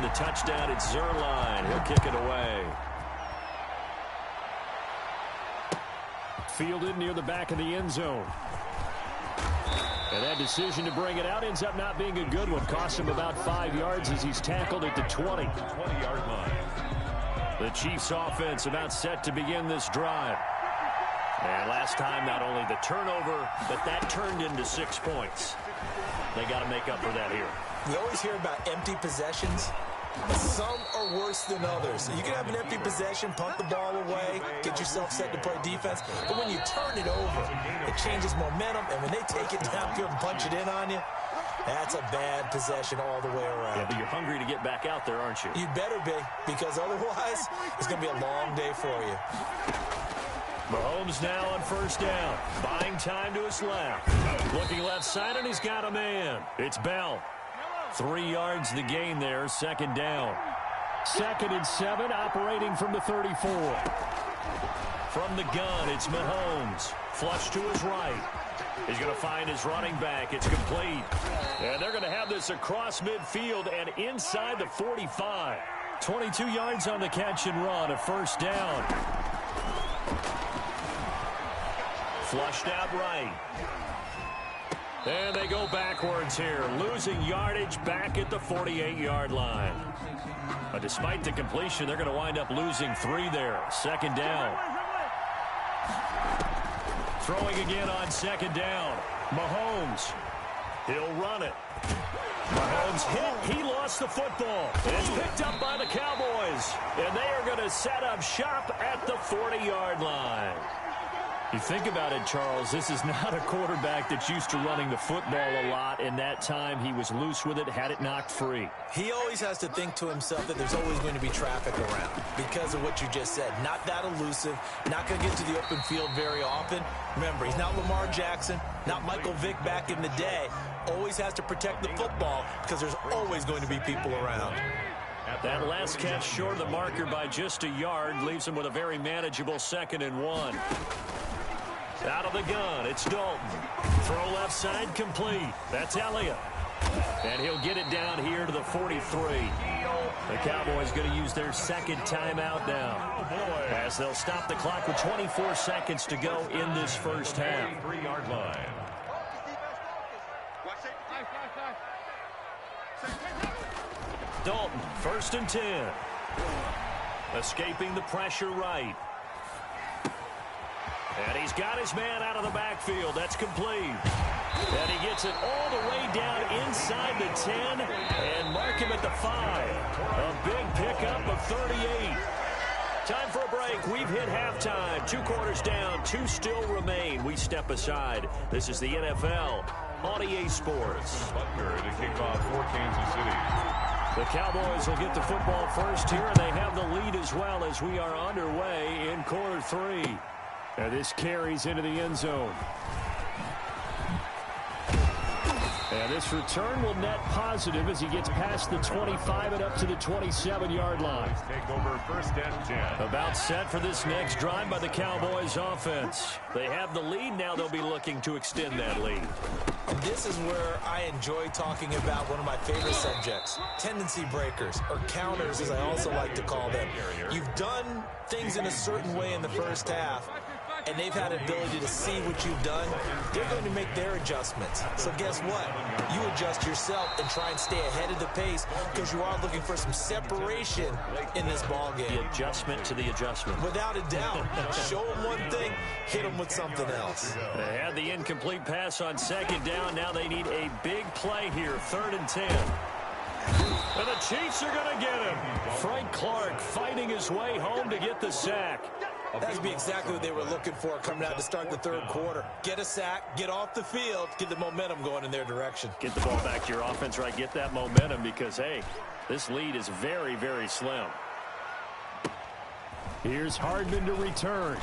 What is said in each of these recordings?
and the touchdown. It's Zuerlein. He'll kick it away. Fielded near the back of the end zone. And that decision to bring it out ends up not being a good one. Costs him about 5 yards as he's tackled at the 20. 20-yard line. The Chiefs offense about set to begin this drive. And last time, not only the turnover, but that turned into 6 points. They got to make up for that here. We always hear about empty possessions. Some are worse than others. You can have an empty possession, punt the ball away, get yourself set to play defense. But when you turn it over, it changes momentum. And when they take it downfield and punch it in on you, that's a bad possession all the way around. Yeah, but you're hungry to get back out there, aren't you? You'd better be, because otherwise it's going to be a long day for you. Mahomes now on first down. Buying time to his left. Looking left side, and he's got a man. It's Bell. 3 yards the gain there, second down. 2nd and 7, operating from the 34. From the gun, it's Mahomes. Flush to his right. He's going to find his running back. It's complete. And they're going to have this across midfield and inside the 45. 22 yards on the catch and run, a first down. Flushed out right. And they go backwards here, losing yardage back at the 48-yard line. But despite the completion, they're going to wind up losing 3 there. Second down. Throwing again on second down. Mahomes. He'll run it. Mahomes hit. He lost the football. It's picked up by the Cowboys. And they are going to set up shop at the 40-yard line. You think about it, Charles, this is not a quarterback that's used to running the football a lot, and that time he was loose with it, had it knocked free. He always has to think to himself that there's always going to be traffic around because of what you just said. Not that elusive, not going to get to the open field very often. Remember, he's not Lamar Jackson, not Michael Vick back in the day. Always has to protect the football because there's always going to be people around. That last catch short of the marker by just a yard leaves him with a very manageable 2nd and 1. Out of the gun, it's Dalton. Throw left side, complete. That's Elliott. And he'll get it down here to the 43. The Cowboys going to use their 2nd timeout now, as they'll stop the clock with 24 seconds to go in this first half. 3-yard line. Dalton, 1st and 10. Escaping the pressure right. And he's got his man out of the backfield. That's complete. And he gets it all the way down inside the 10 and mark him at the 5. A big pickup of 38. Time for a break. We've hit halftime. 2 quarters down. 2 still remain. We step aside. This is the NFL on EA Sports. Butker to kick off for Kansas City. The Cowboys will get the football first here, and they have the lead as well as we are underway in quarter 3. And this carries into the end zone. And this return will net positive as he gets past the 25 and up to the 27-yard line. Take over 1st and 10. About set for this next drive by the Cowboys offense. They have the lead. Now they'll be looking to extend that lead. And this is where I enjoy talking about one of my favorite subjects, tendency breakers, or counters as I also like to call them. You've done things in a certain way in the first half, and they've had an ability to see what you've done. They're going to make their adjustments. So guess what? You adjust yourself and try and stay ahead of the pace because you are looking for some separation in this ball game. The adjustment to the adjustment. Without a doubt. Show them one thing, hit them with something else. They had the incomplete pass on second down. Now they need a big play here, 3rd and 10. And the Chiefs are going to get him. Frank Clark fighting his way home to get the sack. That would be exactly what they were looking for coming out to start the 3rd quarter. Get a sack, get off the field, get the momentum going in their direction. Get the ball back to your offense, right? Get that momentum because, hey, this lead is very, very slim. Here's Hardman to return.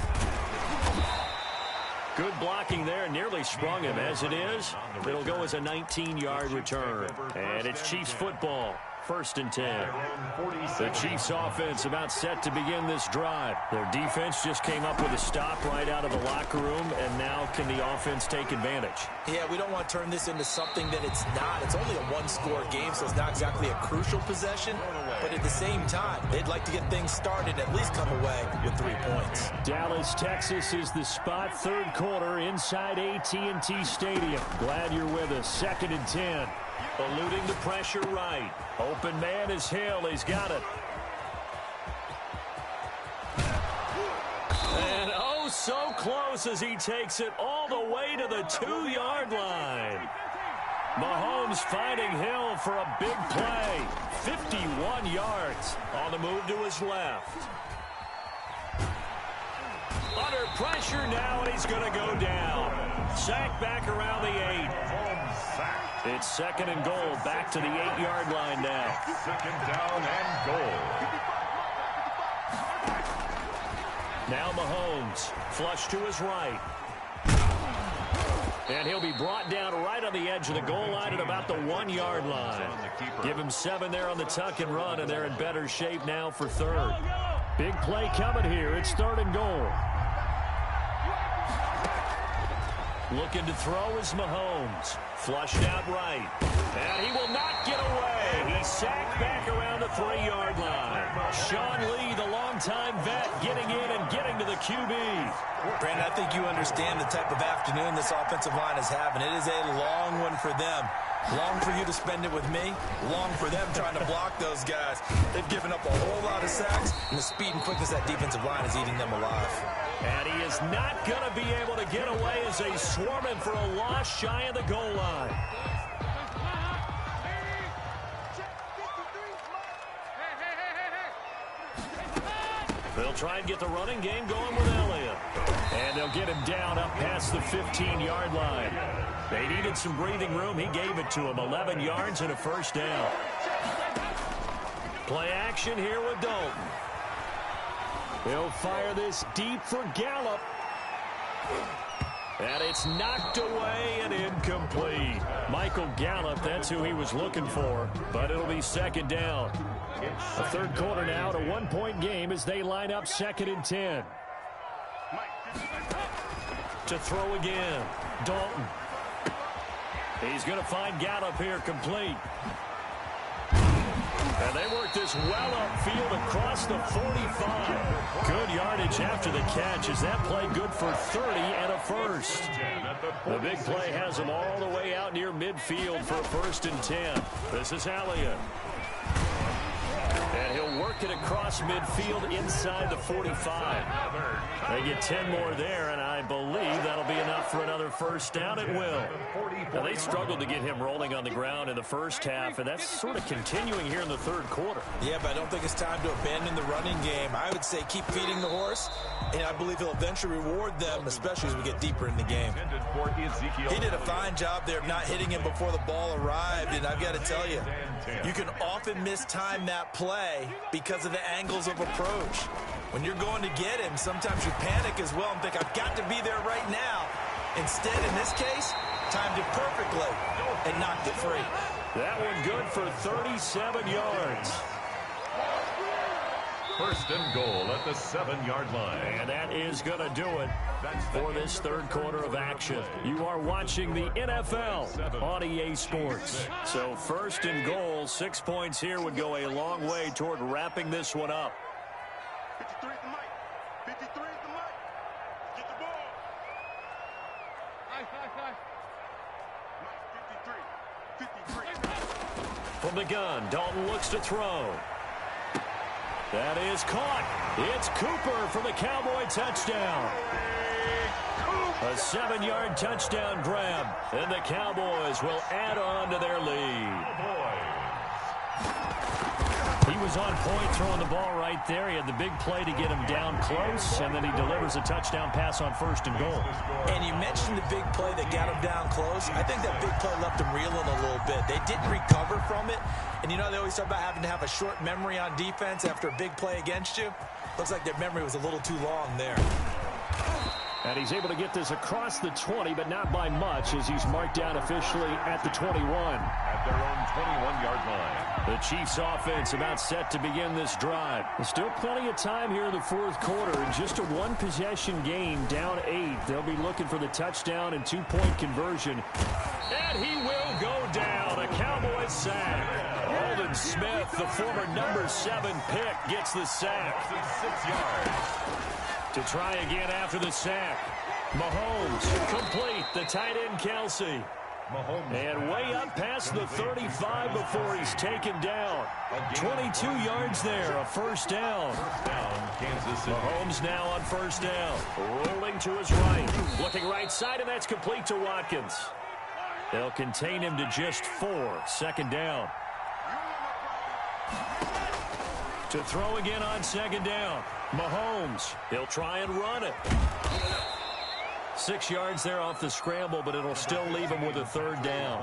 Good blocking there. Nearly sprung him. As it is, it'll go as a 19-yard return. And it's Chiefs football. 1st and 10. The Chiefs offense about set to begin this drive. Their defense just came up with a stop right out of the locker room, and now can the offense take advantage? Yeah, we don't want to turn this into something that it's not. It's only a one-score game, so it's not exactly a crucial possession. But at the same time, they'd like to get things started and at least come away with 3 points. Dallas, Texas is the spot. 3rd quarter inside AT&T Stadium. Glad you're with us. 2nd and 10. Eluding the pressure right. Open man is Hill. He's got it. And oh, so close as he takes it all the way to the 2-yard line. Mahomes finding Hill for a big play. 51 yards on the move to his left. Under pressure now, and he's going to go down. Sack back around the 8. It's 2nd and goal. Back to the 8-yard line now. 2nd down and goal. Now Mahomes. Flush to his right. And he'll be brought down right on the edge of the goal line at about the 1-yard line. Give him 7 there on the tuck and run, and they're in better shape now for 3rd. Big play coming here. It's 3rd and goal. Looking to throw is Mahomes. Flushed out right. And he will not get away. He's sacked back around the 3-yard line. Sean Lee, the longtime vet, getting in and getting to the QB. Brandon, I think you understand the type of afternoon this offensive line is having. It is a long one for them. Long for you to spend it with me. Long for them trying to block those guys. They've given up a whole lot of sacks, and the speed and quickness of that defensive line is eating them alive. And he is not going to be able to get away as they swarm him for a loss shy of the goal line. They'll try and get the running game going with Elliott. And they'll get him down up past the 15-yard line. They needed some breathing room. He gave it to him. 11 yards and a 1st down. Play action here with Dalton. He'll fire this deep for Gallup. And it's knocked away and incomplete. Michael Gallup, that's who he was looking for. But it'll be 2nd down. A 3rd quarter now, a 1-point game as they line up 2nd and 10. To throw again, Dalton. He's going to find Gallup here complete. And they work this well upfield across the 45. Good yardage after the catch. Is that play good for 30 and a 1st? The big play has them all the way out near midfield for a 1st and 10. This is Elliott. And he'll work it across midfield inside the 45. They get 10 more there, and I believe that'll be enough for another 1st down. It will. Now, they struggled to get him rolling on the ground in the 1st half, and that's sort of continuing here in the 3rd quarter. Yeah, but I don't think it's time to abandon the running game. I would say keep feeding the horse, and I believe he'll eventually reward them, especially as we get deeper in the game. He did a fine job there of not hitting him before the ball arrived, and I've got to tell you, you can often mistime that play because of the angles of approach. When you're going to get him, sometimes you panic as well and think, I've got to be there right now. Instead, in this case, timed it perfectly and knocked it free. That one good for 37 yards. 1st and goal at the 7-yard line. And that is going to do it for this 3rd quarter of action. You are watching the NFL on EA Sports. So 1st and goal, 6 points here would go a long way toward wrapping this one up. 53 at the mic. 53 at the mic. Get the ball. High. Mike, 53. From the gun, Dalton looks to throw. That is caught. It's Cooper for the Cowboy touchdown. A 7-yard touchdown grab, and the Cowboys will add on to their lead. He was on point throwing the ball right there. He had the big play to get him down close, and then he delivers a touchdown pass on 1st and goal. And you mentioned the big play that got him down close. I think that big play left him reeling a little bit. They didn't recover from it. And you know, they always talk about having to have a short memory on defense after a big play against you. Looks like their memory was a little too long there. And he's able to get this across the 20, but not by much, as he's marked down officially at the 21. At their own 21-yard line. The Chiefs offense about set to begin this drive. There's still plenty of time here in the fourth quarter. In just a one-possession game, down 8. They'll be looking for the touchdown and two-point conversion. And he will go down. A Cowboys sack. Aldon Smith, the former number 7 pick, gets the sack. 6 yards. To try again after the sack. Mahomes complete. The tight end Kelsey. Mahomes And way up past the 35 before he's taken down. 22 yards there, a first down. Kansas City. Mahomes now on first down. Rolling to his right. Looking right side, and that's complete to Watkins. They'll contain him to just 4. Second down. To throw again on second down. Mahomes. He'll try and run it. 6 yards there off the scramble, but it'll still leave him with a third down.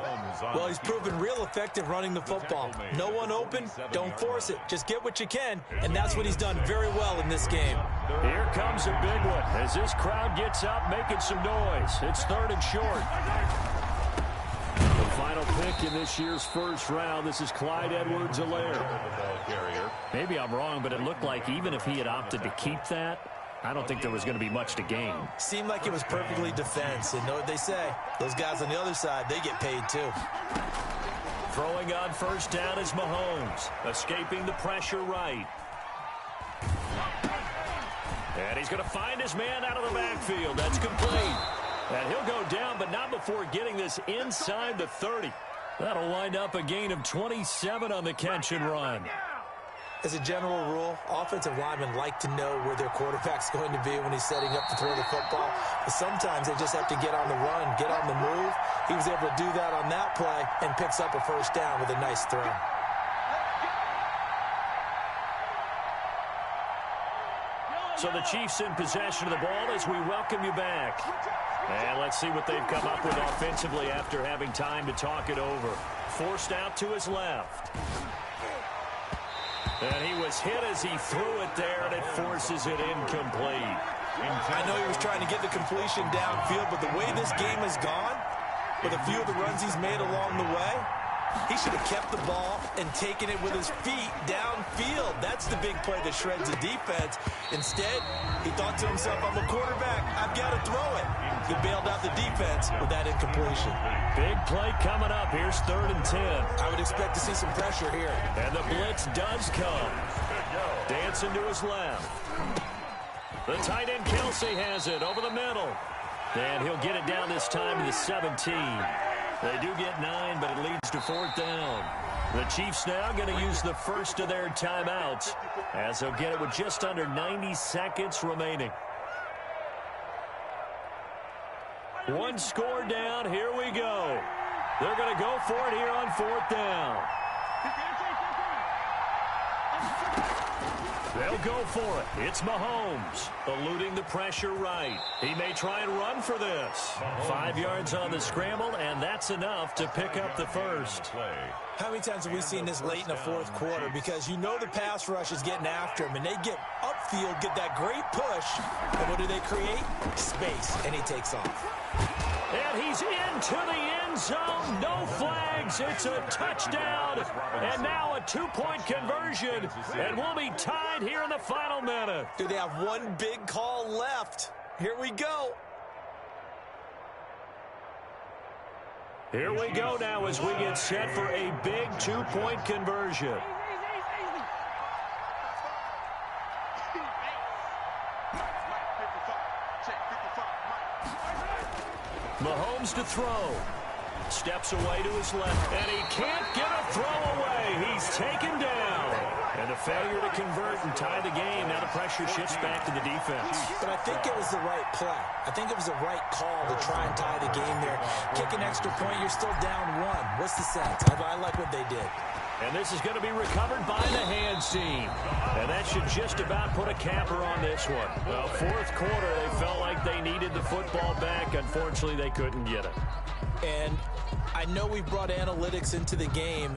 Well, he's proven real effective running the football. No one open, don't force it. Just get what you can, and that's what he's done very well in this game. Here comes a big one as this crowd gets up making some noise. It's third and short. The final pick in this year's first round, this is Clyde Edwards-Helaire. Maybe I'm wrong, but it looked like even if he had opted to keep that, I don't think there was going to be much to gain. Seemed like it was perfectly defense, and know what they say. Those guys on the other side, they get paid too. Throwing on first down is Mahomes, escaping the pressure right. And he's going to find his man out of the backfield. That's complete. And he'll go down, but not before getting this inside the 30. That'll wind up a gain of 27 on the catch and run. As a general rule, offensive linemen like to know where their quarterback's going to be when he's setting up to throw the football. But sometimes they just have to get on the run, get on the move. He was able to do that on that play and picks up a first down with a nice throw. So the Chiefs in possession of the ball as we welcome you back. And let's see what they've come up with offensively after having time to talk it over. Forced out to his left. And he was hit as he threw it there, and it forces it incomplete. I know he was trying to get the completion downfield, but the way this game has gone, with a few of the runs he's made along the way, he should have kept the ball and taken it with his feet downfield. That's the big play that shreds the defense. Instead, he thought to himself, I'm a quarterback, I've got to throw it. He bailed out the defense with that incompletion. Big play coming up. Here's 3rd and 10. I would expect to see some pressure here. And the blitz does come. Dancing to his left. The tight end Kelsey has it over the middle. And he'll get it down this time to the 17. They do get 9, but it leads to 4th down. The Chiefs now going to use the first of their timeouts as they'll get it with just under 90 seconds remaining. One score down. Here we go. They're going to go for it here on 4th down. They'll go for it. It's Mahomes eluding the pressure right. He may try and run for this. 5 yards on the scramble, and that's enough to pick up the first. How many times have we seen this late in the fourth quarter? Because you know the pass rush is getting after him, and they get upfield, get that great push, and what do they create? Space, and he takes off. And he's into the end zone. No flags. It's a touchdown. And now a two-point conversion. And we'll be tied here in the final minute. Do they have one big call left? Here we go. Here we go now as we get set for a big two-point conversion. Mahomes to throw. Steps away to his left, and he can't get a throw away. He's taken down. And a failure to convert and tie the game. Now the pressure shifts back to the defense. But I think it was the right play. I think it was the right call to try and tie the game there. Kick an extra point, you're still down 1. What's the sense? I like what they did. And this is going to be recovered by the hands team. And that should just about put a capper on this one. Well, fourth quarter, they felt like they needed the football back. Unfortunately, they couldn't get it. And I know we brought analytics into the game.